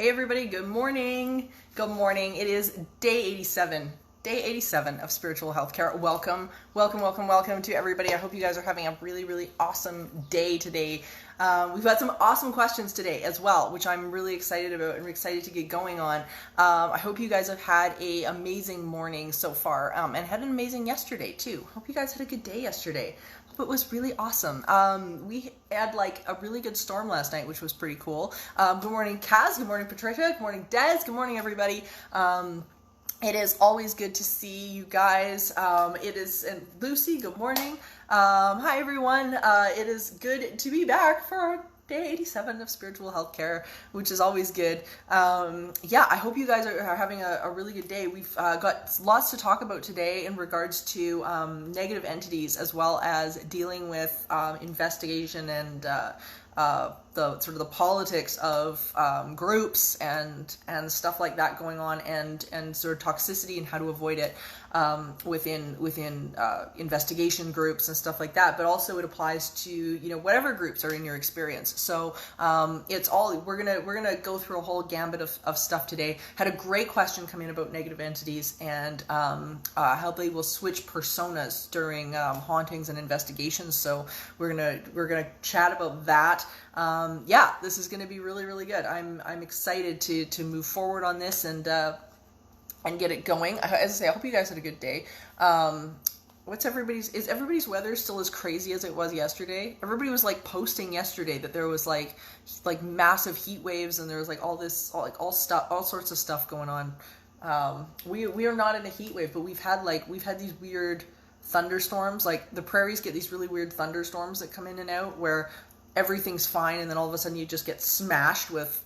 Hey everybody, good morning. Good morning. It is day 87. Day 87 of Spiritual Healthcare. Welcome to everybody. I hope you guys are having a really awesome day today. We've got some awesome questions today as well, which I'm really excited about and excited to get going on. I hope you guys have had an amazing morning so far, and had an amazing yesterday too. Hope you guys had a good day yesterday. Hope it was really awesome. We had like a really good storm last night, which was pretty cool. Good morning, Kaz. Good morning, Patricia. Good morning, Des. Good morning, everybody. It is always good to see you guys. And Lucy, good morning. Hi, everyone. It is good to be back for day 87 of Spiritual Healthcare, which is always good. Yeah, I hope you guys are having a really good day. We've got lots to talk about today in regards to negative entities, as well as dealing with investigation and the sort of the politics of groups and stuff like that going on, and sort of toxicity and how to avoid it within investigation groups and stuff like that. But also it applies to whatever groups are in your experience. So it's all we're gonna go through a whole gambit of stuff today. Had a great question come in about negative entities and how they will switch personas during hauntings and investigations. So we're gonna chat about that. Yeah, this is going to be really good. I'm excited to move forward on this and get it going. As I say, I hope you guys had a good day. Is everybody's weather still as crazy as it was yesterday? Everybody was like posting yesterday that there was like massive heat waves, and there was like all sorts of stuff going on. We are not in a heat wave, but we've had these weird thunderstorms. Like the prairies get these really weird thunderstorms that come in and out where everything's fine, and then all of a sudden you just get smashed with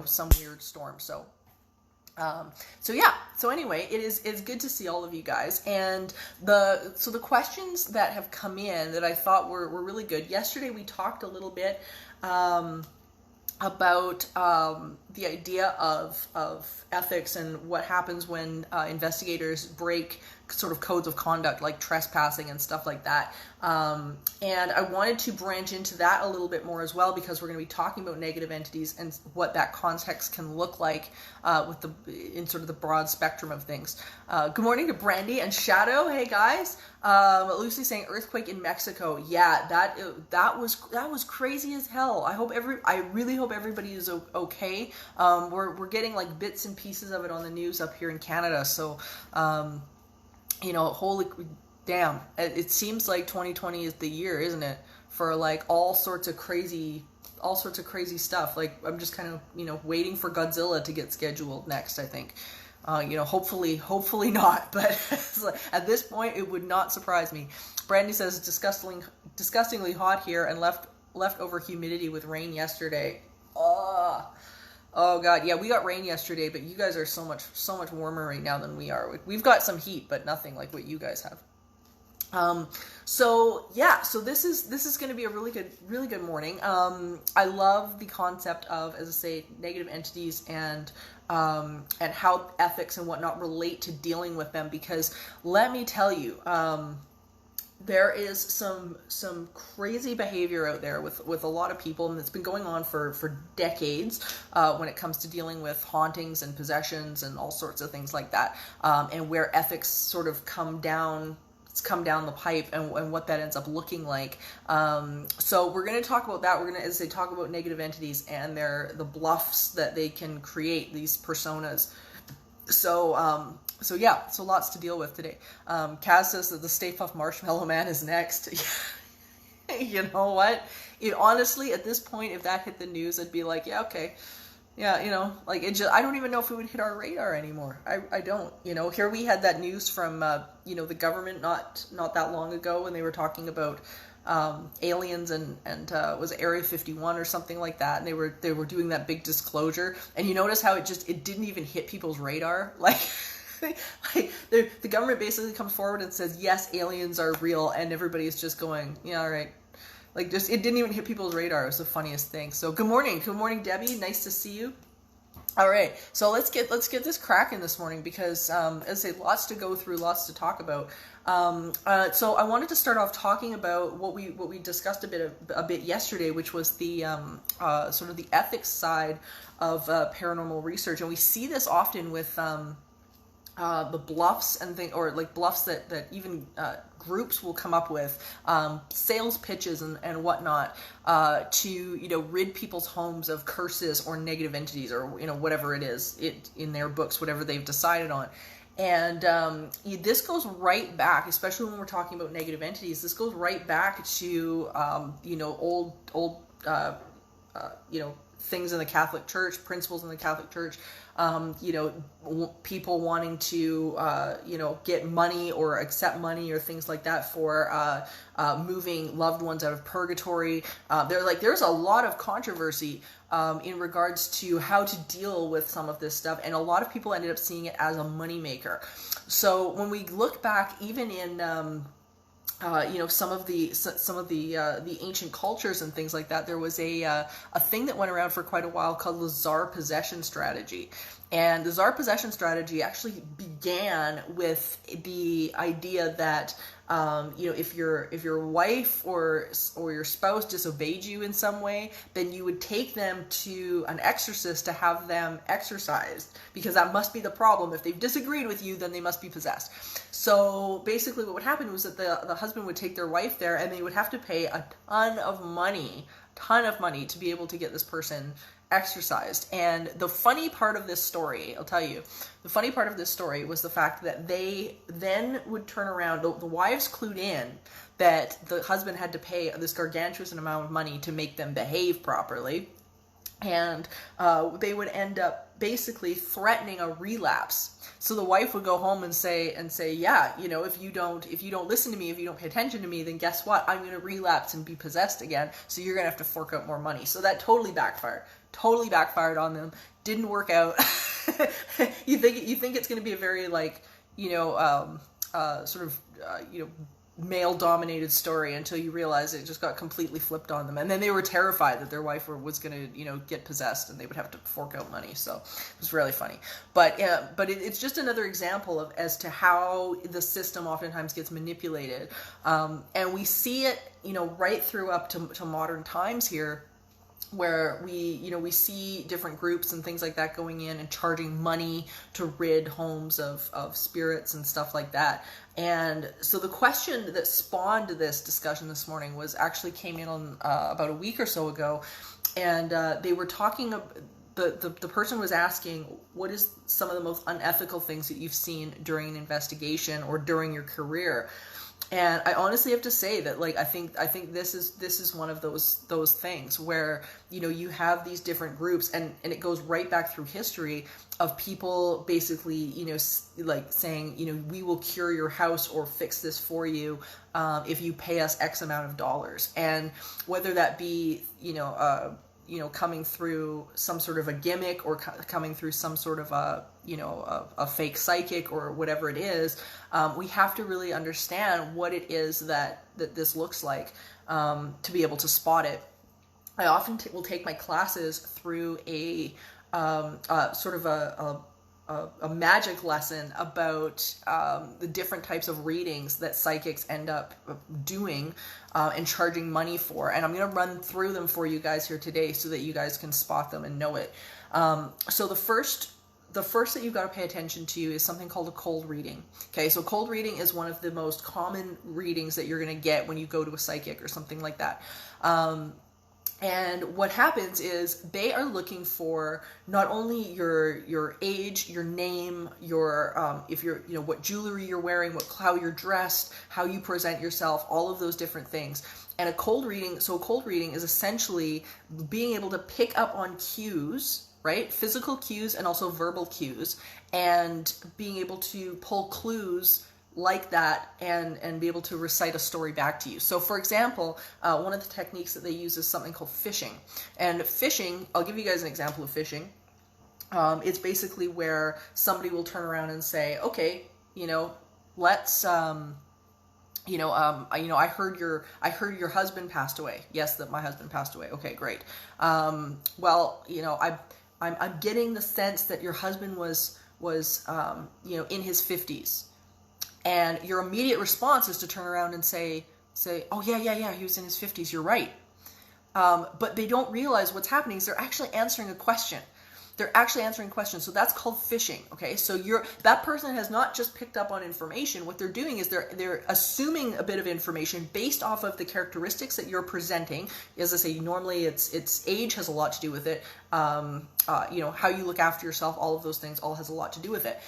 some weird storm. So anyway, it's good to see all of you guys. And the questions that have come in that I thought were really good. Yesterday we talked a little bit about the idea of ethics and what happens when investigators break sort of codes of conduct like trespassing and stuff like that. And I wanted to branch into that a little bit more as well, because we're going to be talking about negative entities and what that context can look like in sort of the broad spectrum of things. Good morning to Brandy and Shadow. Hey guys. Lucy saying earthquake in Mexico. Yeah, that was crazy as hell. I really hope everybody is okay. We're getting like bits and pieces of it on the news up here in Canada. So holy damn, it seems like 2020 is the year, isn't it, for like all sorts of crazy stuff. Like I'm just kind of waiting for Godzilla to get scheduled next, I think. Hopefully not, but at this point it would not surprise me. Brandy says disgustingly hot here, and leftover humidity with rain yesterday. Oh god, yeah, we got rain yesterday, but you guys are so much warmer right now than we are. We've got some heat, but nothing like what you guys have. So this is going to be a really good morning. I love the concept of, as I say, negative entities and how ethics and whatnot relate to dealing with them, because let me tell you, there is some crazy behavior out there with a lot of people, and it's been going on for decades when it comes to dealing with hauntings and possessions and all sorts of things like that, and where ethics sort of come down the pipe and what that ends up looking like. So we're going to talk about that. We're going to, as they talk about negative entities and the bluffs that they can create, these personas. So yeah, so lots to deal with today. Kaz says that the Stay Puft Marshmallow Man is next. You know what? Honestly, at this point, if that hit the news, I'd be like, yeah, okay. Yeah, I don't even know if it would hit our radar anymore. I don't. Here we had that news from, the government not that long ago when they were talking about aliens and was it Area 51 or something like that, and they were doing that big disclosure, and you notice how it didn't even hit people's radar. Like the government basically comes forward and says, yes, aliens are real, and everybody's just going, yeah, all right. Like, just, it didn't even hit people's radar. It was the funniest thing. So good morning, Debbie. Nice to see you. All right, so let's get this cracking this morning because, as I say, lots to go through, lots to talk about. So I wanted to start off talking about what we discussed a bit yesterday, which was the sort of the ethics side of paranormal research, and we see this often with the bluffs and things, or like bluffs that even groups will come up with, sales pitches and whatnot, to rid people's homes of curses or negative entities, or whatever it is in their books, whatever they've decided on. And this goes right back, especially when we're talking about negative entities. This goes right back to old things in the Catholic Church, principles in the Catholic Church, people wanting to, get money or accept money or things like that for moving loved ones out of purgatory. There's a lot of controversy in regards to how to deal with some of this stuff, and a lot of people ended up seeing it as a moneymaker. So when we look back, even in some of the ancient cultures and things like that, there was a thing that went around for quite a while called the Tsar possession strategy. And the Tsar possession strategy actually began with the idea that if your wife or your spouse disobeyed you in some way, then you would take them to an exorcist to have them exorcised, because that must be the problem. If they've disagreed with you, then they must be possessed. So basically what would happen was that the husband would take their wife there, and they would have to pay a ton of money to be able to get this person exercised. And the funny part of this story, I'll tell you, the funny part of this story was the fact that they then would turn around, the wives clued in that the husband had to pay this gargantuous amount of money to make them behave properly. And they would end up basically threatening a relapse. So the wife would go home and say, yeah, if you don't listen to me, if you don't pay attention to me, then guess what? I'm going to relapse and be possessed again. So you're going to have to fork out more money. So that totally backfired on them. Didn't work out. You think it's going to be a very male-dominated story until you realize it just got completely flipped on them. And then they were terrified that their wife was going to, get possessed, and they would have to fork out money. So it was really funny. But it's just another example as to how the system oftentimes gets manipulated. And we see it, right through up to modern times here, where we see different groups and things like that going in and charging money to rid homes of spirits and stuff like that. And so the question that spawned this discussion this morning came in on about a week or so ago, and they were talking. The person was asking, what is some of the most unethical things that you've seen during an investigation or during your career? And I honestly have to say that, I think this is one of those things where, you have these different groups, and it goes right back through history of people basically, saying, we will cure your house or fix this for you if you pay us X amount of dollars. And whether that be, coming through some sort of a gimmick, or coming through some sort of a fake psychic or whatever it is, we have to really understand what it is that this looks like, to be able to spot it. I often will take my classes through a sort of a magic lesson about the different types of readings that psychics end up doing and charging money for. And I'm going to run through them for you guys here today so that you guys can spot them and know it. So the first that you've got to pay attention to is something called a cold reading. Okay, so cold reading is one of the most common readings that you're going to get when you go to a psychic or something like that. And what happens is they are looking for not only your age, your name, your if you're what jewelry you're wearing, how you're dressed, how you present yourself, all of those different things. And a cold reading is essentially being able to pick up on cues, right? Physical cues and also verbal cues, and being able to pull clues like that and be able to recite a story back to you. So for example, one of the techniques that they use is something called fishing. And fishing, I'll give you guys an example of fishing. It's basically where somebody will turn around and say, okay, let's I heard your husband passed away. Yes, that my husband passed away. Okay, great. I'm getting the sense that your husband was in his 50s. And your immediate response is to turn around and say, oh, yeah, he was in his 50s, you're right. But they don't realize what's happening is they're actually answering a question. They're actually answering questions. So that's called fishing, okay? So that person has not just picked up on information. What they're doing is they're assuming a bit of information based off of the characteristics that you're presenting. As I say, normally it's age has a lot to do with it. How you look after yourself, all of those things all has a lot to do with it.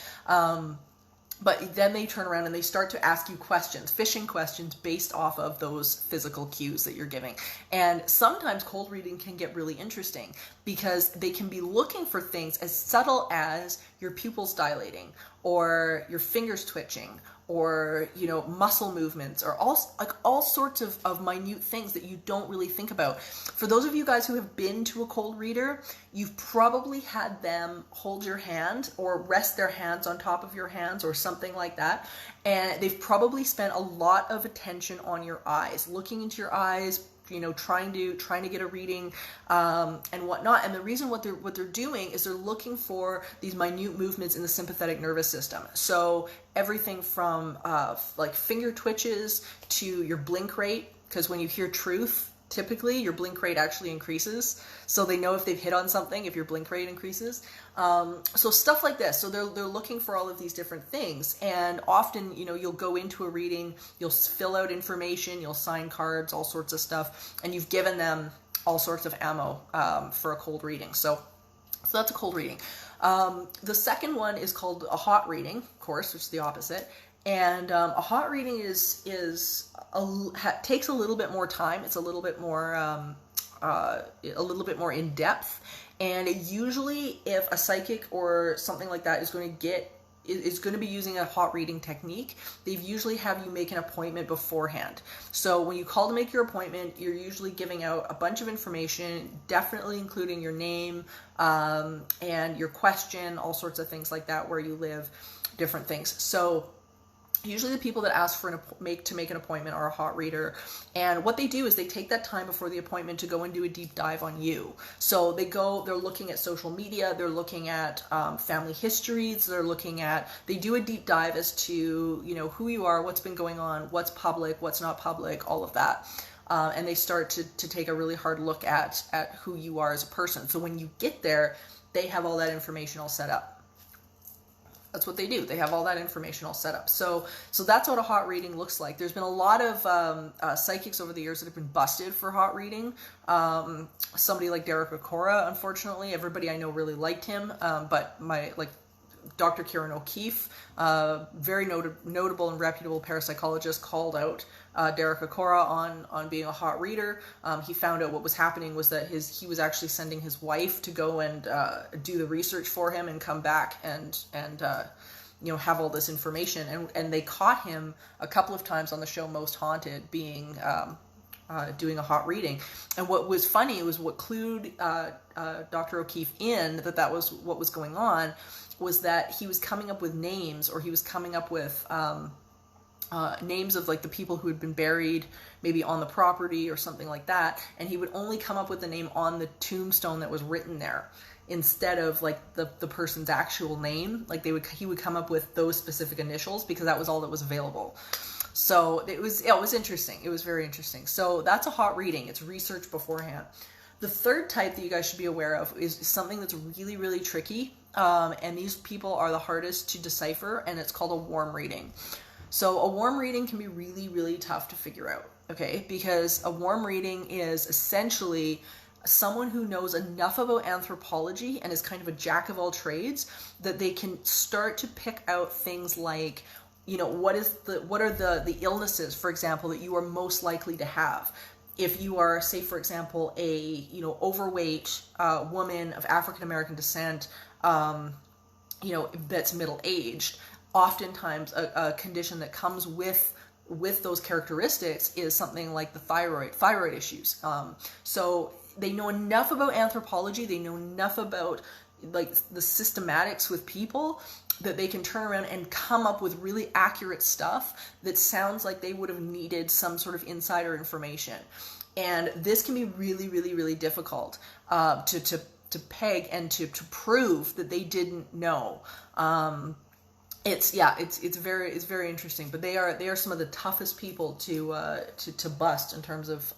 But then they turn around and they start to ask you questions, fishing questions based off of those physical cues that you're giving. And sometimes cold reading can get really interesting because they can be looking for things as subtle as your pupils dilating or your fingers twitching or, muscle movements or all sorts of minute things that you don't really think about. For those of you guys who have been to a cold reader, you've probably had them hold your hand or rest their hands on top of your hands or something like that. And they've probably spent a lot of attention on your eyes, looking into your eyes, trying to get a reading and whatnot. And the reason what they're doing is they're looking for these minute movements in the sympathetic nervous system. So everything from like finger twitches to your blink rate, because when you hear truth, typically your blink rate actually increases. So they know if they've hit on something, if your blink rate increases. So stuff like this. So they're looking for all of these different things. And often, you'll go into a reading, you'll fill out information, you'll sign cards, all sorts of stuff, and you've given them all sorts of ammo for a cold reading. So that's a cold reading. The second one is called a hot reading, of course, which is the opposite. And a hot reading takes a little bit more time. It's a little bit more in depth. And usually, if a psychic or something like that is going to be using a hot reading technique, they usually have you make an appointment beforehand. So when you call to make your appointment, you're usually giving out a bunch of information, definitely including your name and your question, all sorts of things like that, where you live, different things. So usually the people that ask for make an appointment are a hot reader. And what they do is they take that time before the appointment to go and do a deep dive on you. So they're looking at social media, they're looking at family histories, they do a deep dive as to, who you are, what's been going on, what's public, what's not public, all of that. And they start to take a really hard look at who you are as a person. So when you get there, they have all that information all set up. That's what they do. They have all that information all set up. So that's what a hot reading looks like. There's been a lot of psychics over the years that have been busted for hot reading. Somebody like Derek Okora, unfortunately, everybody I know really liked him. But Dr. Kieran O'Keefe, very notable and reputable parapsychologist, called out Derek Okora on being a hot reader. He found out what was happening was that he was actually sending his wife to go and do the research for him and come back and have all this information. And they caught him a couple of times on the show Most Haunted being doing a hot reading. And what was funny was what clued Dr. O'Keefe in that was what was going on was that he was coming up with names, or he was coming up with names of like the people who had been buried maybe on the property or something like that, and he would only come up with the name on the tombstone that was written there instead of like the person's actual name. Like he would come up with those specific initials because that was all that was available. So it was interesting. It was very interesting. So that's a hot reading. It's research beforehand. The third type that you guys should be aware of is something that's really, really tricky. And these people are the hardest to decipher, and it's called a warm reading. So a warm reading can be really, really tough to figure out, okay? Because a warm reading is essentially someone who knows enough about anthropology and is kind of a jack of all trades that they can start to pick out things like, what are the illnesses, for example, that you are most likely to have. If you are, say, for example, a overweight woman of African American descent, that's middle aged, oftentimes a condition that comes with those characteristics is something like the thyroid issues. So they know enough about anthropology, they know enough about like the systematics with people that they can turn around and come up with really accurate stuff that sounds like they would have needed some sort of insider information. And this can be really, really, really difficult to peg and to prove that they didn't know. It's very interesting, but they are some of the toughest people to bust in terms of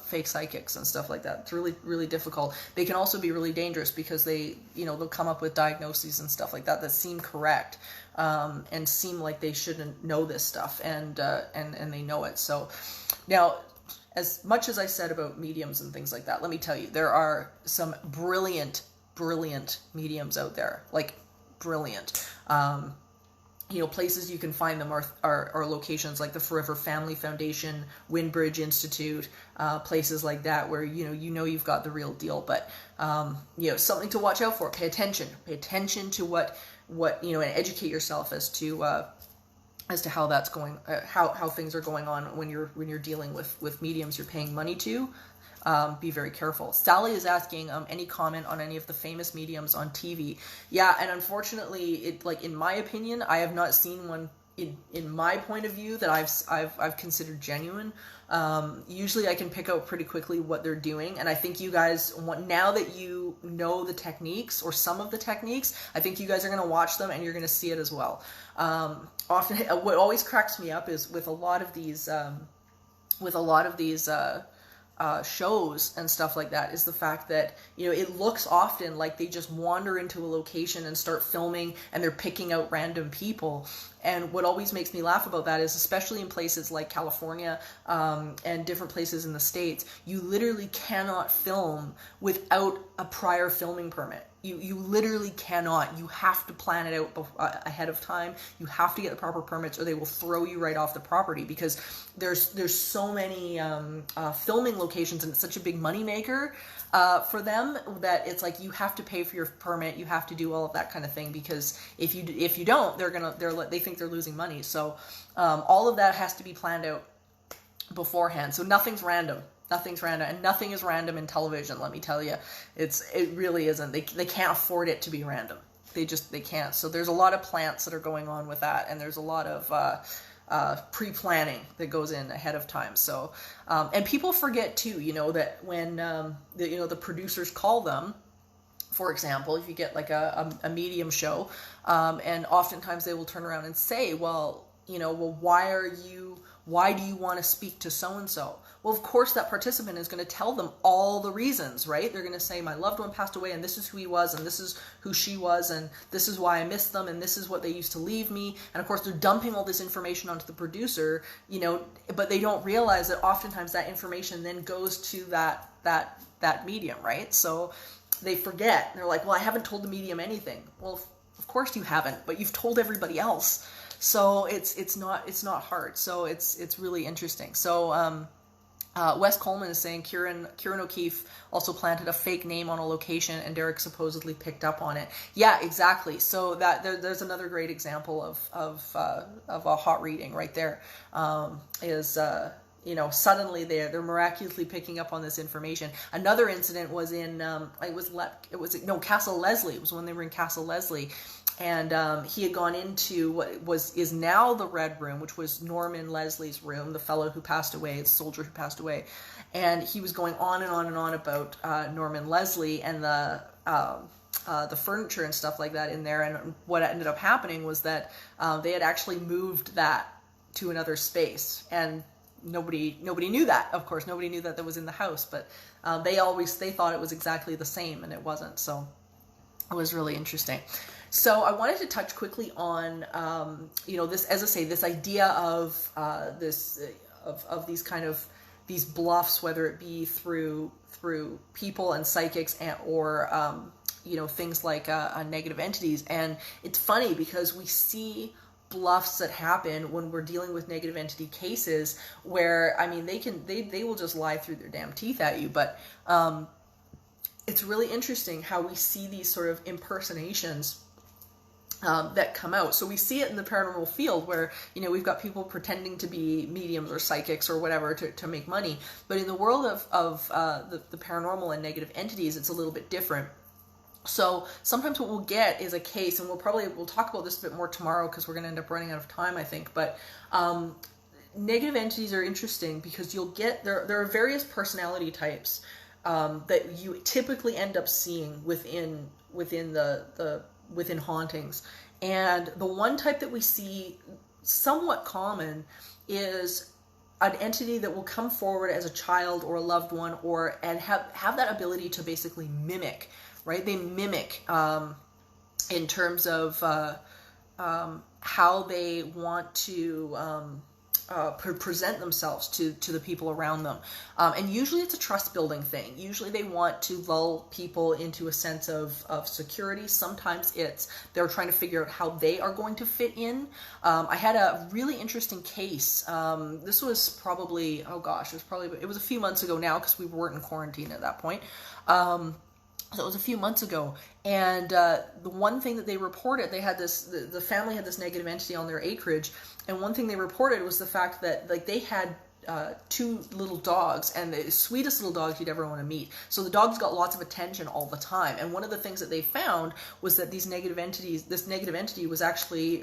fake psychics and stuff like that. It's really, really difficult. They can also be really dangerous because they'll come up with diagnoses and stuff like that seem correct, and seem like they shouldn't know this stuff, and they know it. So now, as much as I said about mediums and things like that, let me tell you, there are some brilliant mediums out there, like brilliant. Places you can find them are locations like the Forever Family Foundation, Windbridge Institute, places like that where you've got the real deal. But something to watch out for. Pay attention to what and educate yourself as to how that's going, how things are going on when you're dealing with mediums you're paying money to. Be very careful. Sally is asking any comment on any of the famous mediums on TV. Yeah, and unfortunately, in my opinion, I have not seen one in my point of view that I've considered genuine. Usually, I can pick out pretty quickly what they're doing, and I think you guys now that you know the techniques or some of the techniques, I think you guys are going to watch them and you're going to see it as well. Often, what always cracks me up is with a lot of these shows and stuff like that is the fact that it looks often like they just wander into a location and start filming and they're picking out random people. And what always makes me laugh about that is, especially in places like California and different places in the States, you literally cannot film without a prior filming permit. You literally cannot. You have to plan it out ahead of time. You have to get the proper permits or they will throw you right off the property, because there's so many filming locations and it's such a big moneymaker for them that it's like you have to pay for your permit. You have to do all of that kind of thing, because if you don't, they think they're losing money. So all of that has to be planned out beforehand. So nothing's random, and nothing is random in television. Let me tell you, it really isn't. They can't afford it to be random. They can't. So there's a lot of plants that are going on with that, and there's a lot of pre-planning that goes in ahead of time. So and people forget too, that when the producers call them. For example, if you get like a medium show, and oftentimes they will turn around and say, well, why do you want to speak to so-and-so? Well, of course, that participant is going to tell them all the reasons, right? They're going to say, my loved one passed away, and this is who he was, and this is who she was, and this is why I missed them, and this is what they used to leave me. And of course, they're dumping all this information onto the producer, but they don't realize that oftentimes that information then goes to that medium, right? So they forget. They're like, well, I haven't told the medium anything. Well, of course you haven't, but you've told everybody else. So it's not hard. So it's really interesting. So Wes Coleman is saying Kieran O'Keefe also planted a fake name on a location and Derek supposedly picked up on it. Yeah, exactly. So that there's another great example of a hot reading right there. Suddenly they're miraculously picking up on this information. Another incident was in Castle Leslie. It was when they were in Castle Leslie. And he had gone into what is now the Red Room, which was Norman Leslie's room, the fellow who passed away, the soldier who passed away. And he was going on and on and on about Norman Leslie and the furniture and stuff like that in there. And what ended up happening was that they had actually moved that to another space. And nobody knew that. Of course, nobody knew that was in the house. But they thought it was exactly the same, and it wasn't. So it was really interesting. So I wanted to touch quickly on, this, as I say, this idea of these bluffs, whether it be through people and psychics or things like negative entities. And it's funny because we see bluffs that happen when we're dealing with negative entity cases where, they will just lie through their damn teeth at you. But it's really interesting how we see these sort of impersonations that come out. So we see it in the paranormal field where, we've got people pretending to be mediums or psychics or whatever to make money. But in the world of the paranormal and negative entities, it's a little bit different. So sometimes what we'll get is a case, and we'll talk about this a bit more tomorrow because we're going to end up running out of time, I think. But negative entities are interesting because you'll get, there are various personality types that you typically end up seeing within hauntings. And the one type that we see somewhat common is an entity that will come forward as a child or a loved one, and have that ability to basically mimic, right? They mimic in terms of how they want to present themselves to the people around them. And usually it's a trust building thing. Usually they want to lull people into a sense of security. Sometimes they're trying to figure out how they are going to fit in. I had a really interesting case. This was probably, it was a few months ago now, because we weren't in quarantine at that point. So it was a few months ago, and the one thing that they reported, the family had this negative entity on their acreage, and one thing they reported was the fact that they had two little dogs, and the sweetest little dogs you'd ever want to meet. So the dogs got lots of attention all the time, and one of the things that they found was that this negative entity was actually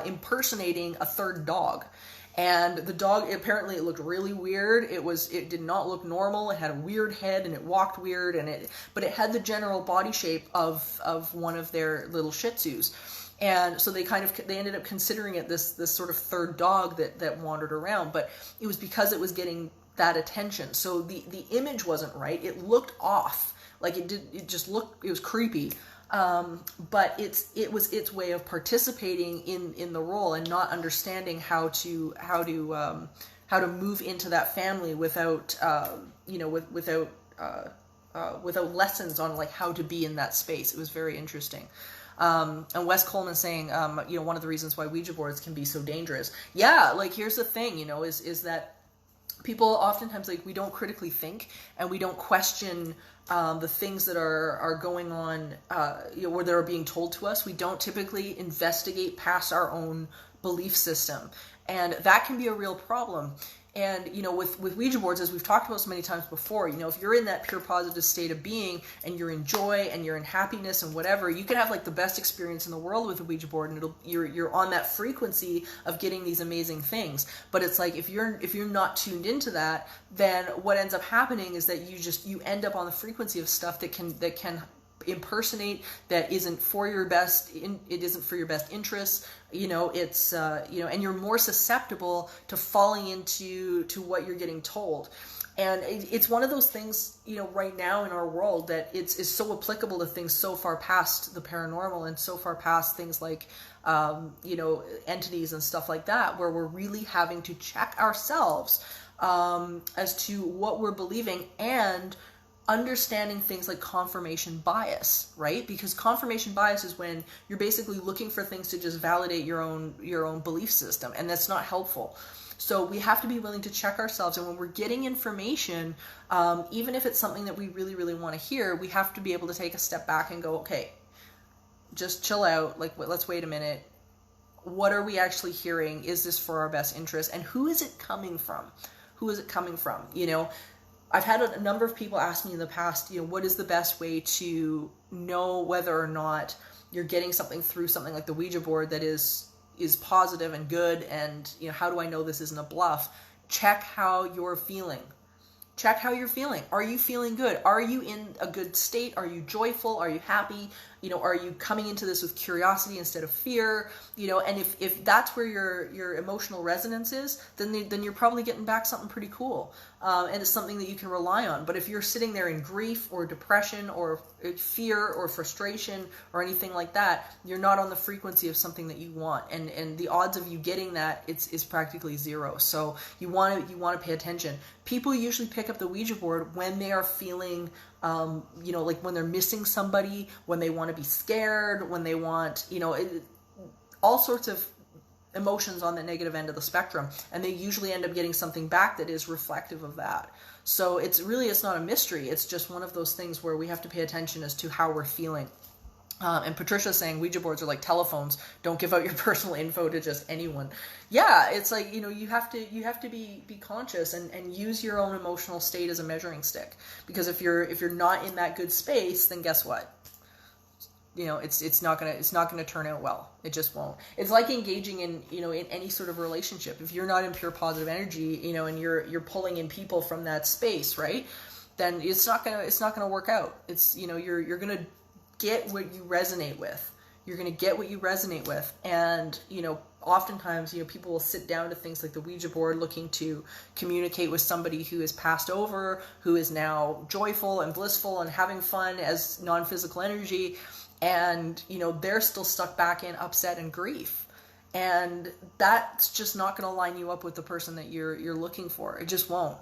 impersonating a third dog. And the dog, apparently it looked really weird. It did not look normal. It had a weird head, and it walked weird, but it had the general body shape of one of their little Shih Tzus. And so they ended up considering it this sort of third dog that wandered around, but it was because it was getting that attention. So the image wasn't right. It looked off. It was creepy. But it was its way of participating in the role and not understanding how to move into that family without lessons on how to be in that space. It was very interesting. And Wes Coleman saying, one of the reasons why Ouija boards can be so dangerous. Yeah, here's the thing, is that people oftentimes, we don't critically think, and we don't question the things that are going on, or that are being told to us. We don't typically investigate past our own belief system, and that can be a real problem. And, with Ouija boards, as we've talked about so many times before, if you're in that pure positive state of being, and you're in joy, and you're in happiness and whatever, you can have the best experience in the world with a Ouija board, and you're on that frequency of getting these amazing things. But it's if you're not tuned into that, then what ends up happening is that you end up on the frequency of stuff that can impersonate, that isn't for your best interests. And you're more susceptible to falling into what you're getting told. And it's one of those things, right now in our world, that is so applicable to things so far past the paranormal, and so far past things like entities and stuff like that, where we're really having to check ourselves as to what we're believing, and understanding things like confirmation bias, right? Because confirmation bias is when you're basically looking for things to just validate your own belief system, and that's not helpful. So we have to be willing to check ourselves, and when we're getting information, even if it's something that we really, really want to hear, we have to be able to take a step back and go, okay, just chill out, let's wait a minute. What are we actually hearing? Is this for our best interest? And who is it coming from? Who is it coming from? I've had a number of people ask me in the past, what is the best way to know whether or not you're getting something through something like the Ouija board that is positive and good, and how do I know this isn't a bluff? Check how you're feeling. Check how you're feeling. Are you feeling good? Are you in a good state? Are you joyful? Are you happy? Are you coming into this with curiosity instead of fear? And if that's where your emotional resonance is, then you're probably getting back something pretty cool. And it's something that you can rely on. But if you're sitting there in grief or depression or fear or frustration or anything like that, you're not on the frequency of something that you want. And the odds of you getting that is practically zero. So you want to pay attention. People usually pick up the Ouija board when they are feeling, when they're missing somebody, when they want to be scared, when they want, all sorts of emotions on the negative end of the spectrum, and they usually end up getting something back that is reflective of that. So it's not a mystery. It's just one of those things where we have to pay attention as to how we're feeling. And Patricia's saying Ouija boards are like telephones. Don't give out your personal info to just anyone. Yeah, it's you have to be conscious and use your own emotional state as a measuring stick. Because if you're not in that good space, then guess what? It's not gonna turn out well. It just won't. It's like engaging in any sort of relationship. If you're not in pure positive energy, and you're pulling in people from that space, right? then it's not gonna work out. It's, you know, you're gonna get what you resonate with. You're gonna get what you resonate with, and, you know, oftentimes, you know, people will sit down to things like the Ouija board looking to communicate with somebody who has passed over, who is now joyful and blissful and having fun as non-physical energy, and, you know, they're still stuck back in upset and grief, and that's just not going to line you up with the person that you're looking for. It just won't.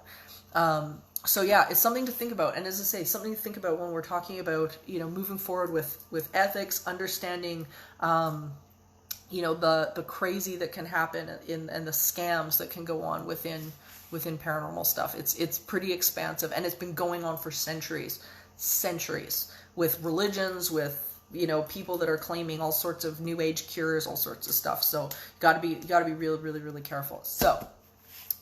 So yeah, it's something to think about. And as I say, something to think about when we're talking about, you know, moving forward with ethics, understanding, you know, the crazy that can happen and the scams that can go on within paranormal stuff. It's pretty expansive, and it's been going on for centuries with religions, with, you know, people that are claiming all sorts of new age cures, all sorts of stuff. So you gotta be really careful. So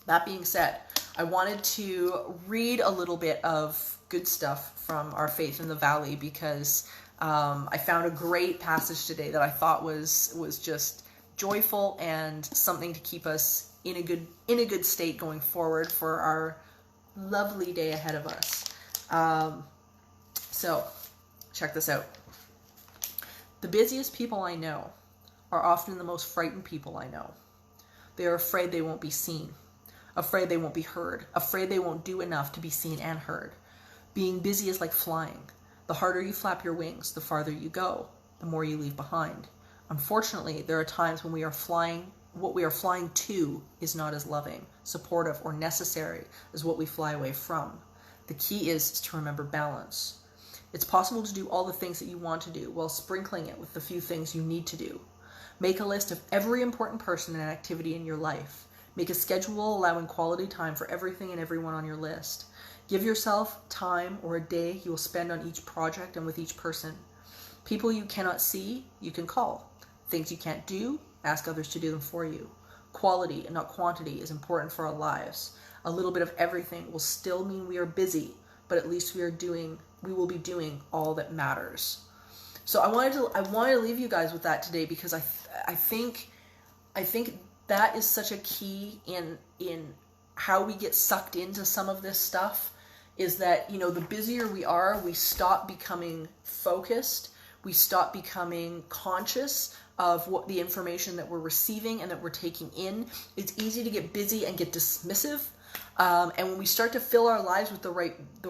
that being said, I wanted to read a little bit of good stuff from our Faith in the Valley, because I found a great passage today that I thought was just joyful and something to keep us in a good state going forward for our lovely day ahead of us. So check this out. The busiest people I know are often the most frightened people I know. They are afraid they won't be seen, afraid they won't be heard, afraid they won't do enough to be seen and heard. Being busy is like flying. The harder you flap your wings, the farther you go, the more you leave behind. Unfortunately, there are times when what we are flying to is not as loving, supportive, or necessary as what we fly away from. The key is to remember balance. It's possible to do all the things that you want to do while sprinkling it with the few things you need to do. Make a list of every important person and activity in your life. Make a schedule allowing quality time for everything and everyone on your list. Give yourself time or a day you will spend on each project and with each person. People you cannot see, you can call. Things you can't do, ask others to do them for you. Quality and not quantity is important for our lives. A little bit of everything will still mean we are busy, but at least we will be doing all that matters. So I wanted to leave you guys with that today, because I think that is such a key in how we get sucked into some of this stuff, is that, you know, the busier we are, we stop becoming focused, we stop becoming conscious of what the information that we're receiving and that we're taking in. It's easy to get busy and get dismissive. And when we start to fill our lives with the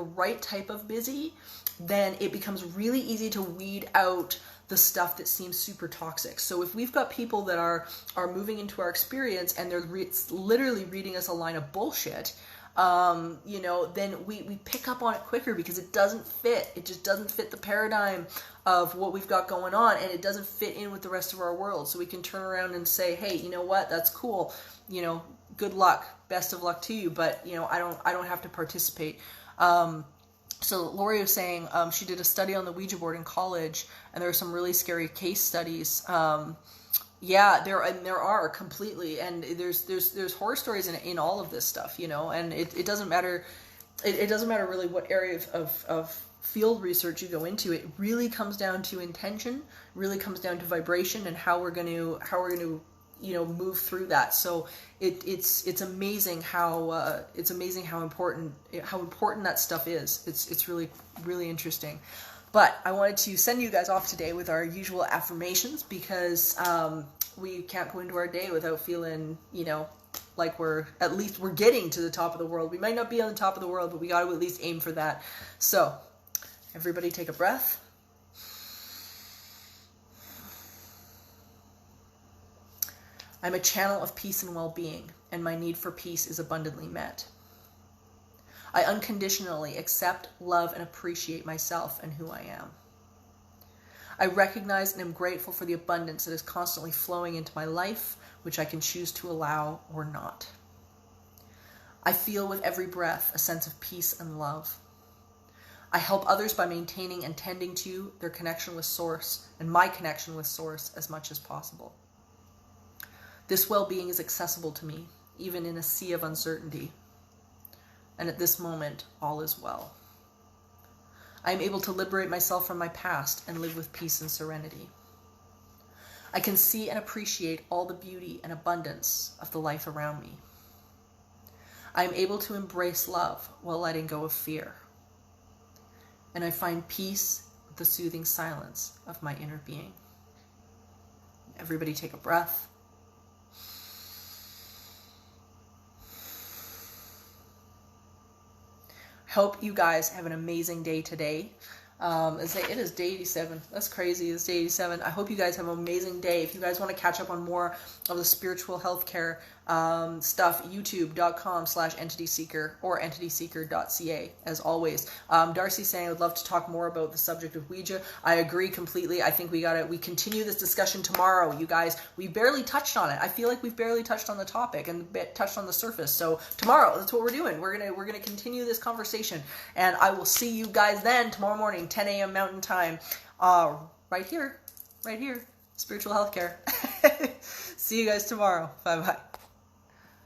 right type of busy, then it becomes really easy to weed out the stuff that seems super toxic. So if we've got people that are moving into our experience and they're literally reading us a line of bullshit, you know, then we pick up on it quicker, because it doesn't fit. It just doesn't fit the paradigm of what we've got going on, and it doesn't fit in with the rest of our world. So we can turn around and say, hey, you know what, that's cool, you know, good luck, best of luck to you, but, you know, I don't have to participate. So Lori was saying she did a study on the Ouija board in college, and there are some really scary case studies. Yeah, there are completely, and there's horror stories in all of this stuff, you know, and it doesn't matter. It doesn't matter really what area of field research you go into. It really comes down to intention, really comes down to vibration, and how we're going to you know, move through that. So it's amazing how important that stuff is. It's really interesting. But I wanted to send you guys off today with our usual affirmations, because we can't go into our day without feeling, you know, like we're getting to the top of the world. We might not be on the top of the world, but we got to at least aim for that. So everybody take a breath. I'm a channel of peace and well-being, and my need for peace is abundantly met. I unconditionally accept, love, and appreciate myself and who I am. I recognize and am grateful for the abundance that is constantly flowing into my life, which I can choose to allow or not. I feel with every breath a sense of peace and love. I help others by maintaining and tending to their connection with Source and my connection with Source as much as possible. This well-being is accessible to me, even in a sea of uncertainty. And at this moment, all is well. I am able to liberate myself from my past and live with peace and serenity. I can see and appreciate all the beauty and abundance of the life around me. I am able to embrace love while letting go of fear. and I find peace with the soothing silence of my inner being. Everybody take a breath. Hope you guys have an amazing day today. It is day 87. That's crazy. It's day 87. I hope you guys have an amazing day. If you guys want to catch up on more of the spiritual healthcare stuff, youtube.com/entityseeker or entityseeker.ca, as always. Darcy's saying, I would love to talk more about the subject of Ouija. I agree completely. I think we continue this discussion tomorrow, you guys. We barely touched on it. I feel like we've barely touched on the topic and touched on the surface. So tomorrow, that's what we're doing. We're gonna continue this conversation, and I will see you guys then tomorrow morning, 10 a.m. Mountain Time, right here, Spiritual Healthcare. See you guys tomorrow. Bye-bye.